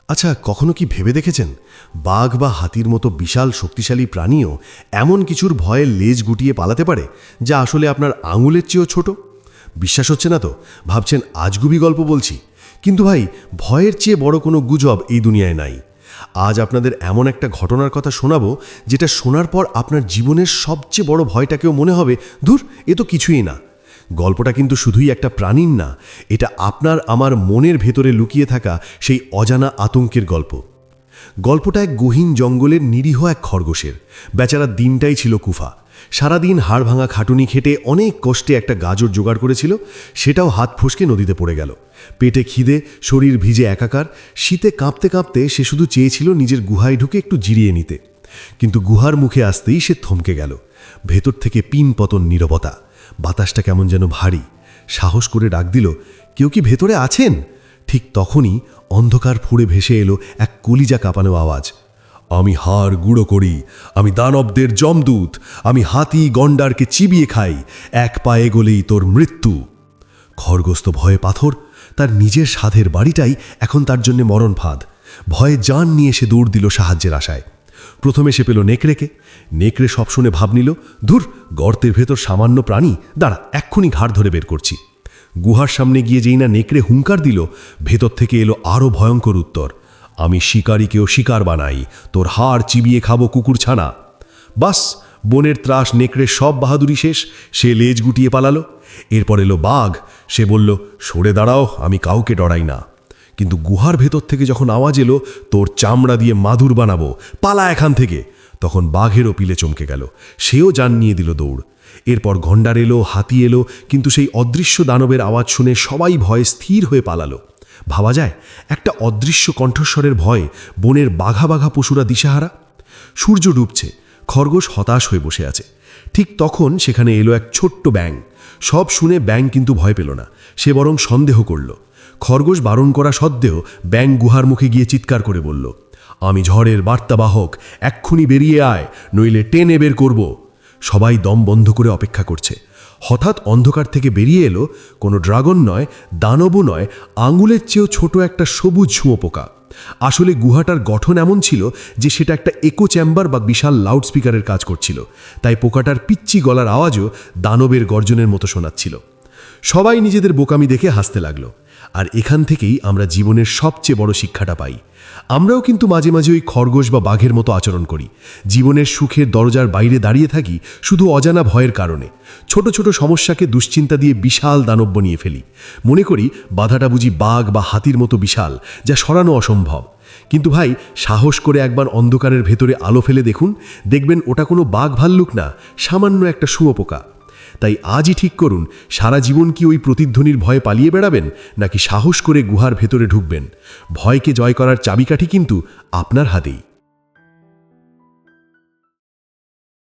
আচ্ছা, কখনো কি ভেবে দেখেছেন বাঘ বা হাতির মতো বিশাল শক্তিশালী প্রাণীও এমন কিছুর ভয়ে লেজ গুটিয়ে পালাতে পারে যা আসলে আপনার আঙুলের চেয়েও ছোট? বিশ্বাস হচ্ছে না তো? ভাবছেন আজগুবি গল্প বলছি, কিন্তু ভাই, ভয়ের চেয়ে বড় কোনো গুজব এই দুনিয়ায় নাই। আজ আপনাদের এমন একটা ঘটনার কথা শোনাবো যেটা শোনার পর আপনার জীবনের সবচেয়ে বড় ভয়টাকেও মনে হবে ধুর, এ তো কিছুই না। গল্পটা কিন্তু শুধুই একটা প্রাণীর না, এটা আপনার আমার মনের ভেতরে লুকিয়ে থাকা সেই অজানা আতঙ্কের গল্প। গল্পটা এক গহীন জঙ্গলের নিরীহ এক খরগোশের। বেচারার দিনটাই ছিল কুফা। সারাদিন হাড় ভাঙা খাটুনি খেটে অনেক কষ্টে একটা গাজর জোগাড় করেছিল, সেটাও হাত ফসকে নদীতে পড়ে গেল। পেটে খিদে, শরীর ভিজে একাকার, শীতে কাঁপতে কাঁপতে সে শুধু চেয়েছিল নিজের গুহায় ঢুকে একটু জিরিয়ে নিতে। কিন্তু গুহার মুখে আসতেই সে থমকে গেল। ভেতর থেকে পিন পতন নীরবতা। বাতাসটা কেমন যেন ভারী। সাহস করে ডাক দিল, কেউ কি ভেতরে আছেন? ঠিক তখনই অন্ধকার ফুঁড়ে ভেসে এলো এক কলিজা কাঁপানো আওয়াজ। আমি হাড় গুঁড়ো করি, আমি দানবদের যমদূত, আমি হাতি গন্ডারকে চিবিয়ে খাই, এক পায়ে গলেই তোর মৃত্যু। খড়গস্ত ভয়ে পাথর। তার নিজের সাধের বাড়িটাই এখন তার জন্য মরণ ফাঁদ। ভয়ে জান নিয়ে সে দৌড় দিল সাহায্যের আশায়। প্রথমে সে পেল নেকড়েকে। নেকড়ে সব শুনে ভাব নিল, ধুর, গর্তের ভেতর সামান্য প্রাণী, দাঁড়া, এক্ষুনি ঘাড় ধরে বের করছি। গুহার সামনে গিয়ে যেই না নেকড়ে হুঙ্কার দিল, ভেতর থেকে এলো আরও ভয়ঙ্কর উত্তর। আমি শিকারীকেও শিকার বানাই, তোর হাড় চিবিয়ে খাবো কুকুর ছানা। বাস, বনের ত্রাস নেকড়ের সব বাহাদুরি শেষ। সে লেজ গুটিয়ে পালালো। এরপর এলো বাঘ। সে বলল, সরে দাঁড়াও, আমি কাউকে ডরাই না। কিন্তু গুহার ভেতর থেকে যখন আওয়াজ এলো, তোর চামড়া দিয়ে মাদুর বানাবো, পালা এখান থেকে, তখন বাঘেরও পিলে চমকে গেল। সেও জান নিয়ে দিল দৌড়। এরপর গন্ডার এলো, হাতি এলো, কিন্তু সেই অদৃশ্য দানবের আওয়াজ শুনে সবাই ভয়ে স্থির হয়ে পালালো। ভাবা যায়, একটা অদৃশ্য কণ্ঠস্বরের ভয়ে বনের বাঘা বাঘা পশুরা দিশাহারা। সূর্য ডুবছে, খরগোশ হতাশ হয়ে বসে আছে। ঠিক তখন সেখানে এলো এক ছোট্ট ব্যাঙ। সব শুনে ব্যাঙ কিন্তু ভয় পেল না, সে বরং সন্দেহ করল। খরগোশ বারণ করা সত্ত্বেও ব্যাঙ গুহার মুখে গিয়ে চিৎকার করে বলল, আমি ঝড়ের বার্তাবাহক, এক্ষুনি বেরিয়ে আয়, নইলে টেনে বের করব। সবাই দম বন্ধ করে অপেক্ষা করছে। হঠাৎ অন্ধকার থেকে বেরিয়ে এলো কোনো ড্রাগন নয়, দানবও নয়, আঙুলের চেয়েও ছোট একটা সবুজ শুঁয়োপোকা। আসলে গুহাটার গঠন এমন ছিল যে সেটা একটা ইকো চেম্বার বা বিশাল লাউডস্পিকারের কাজ করছিল। তাই পোকাটার পিচ্চি গলার আওয়াজও দানবের গর্জনের মতো শোনাচ্ছিল। সবাই নিজেদের বোকামি দেখে হাসতে লাগলো। আর এখান থেকেই আমরা জীবনের সবচেয়ে বড় শিক্ষাটা পাই। আমরাও কিন্তু মাঝে মাঝে ওই খরগোশ বা বাঘের মতো আচরণ করি। জীবনের সুখের দরজার বাইরে দাঁড়িয়ে থাকি শুধু অজানা ভয়ের কারণে। ছোট ছোট সমস্যাকে দুশ্চিন্তা দিয়ে বিশাল দানব বানিয়ে ফেলি। মনে করি বাধাটা বুঝি বাঘ বা হাতির মতো বিশাল, যা সরানো অসম্ভব। কিন্তু ভাই, সাহস করে একবার অন্ধকারের ভেতরে আলো ফেলে দেখুন, দেখবেন ওটা কোনো বাঘ ভাল্লুক না, সামান্য একটা শুঁয়োপোকা। তাই আজই ঠিক করুন, সারা জীবন কি ওই প্রতিধ্বনির ভয়ে পালিয়ে বেড়াবেন, নাকি সাহস করে গুহার ভেতরে ঢুকবেন। ভয়কে জয় করার চাবিকাঠি কিন্তু আপনার হাতেই।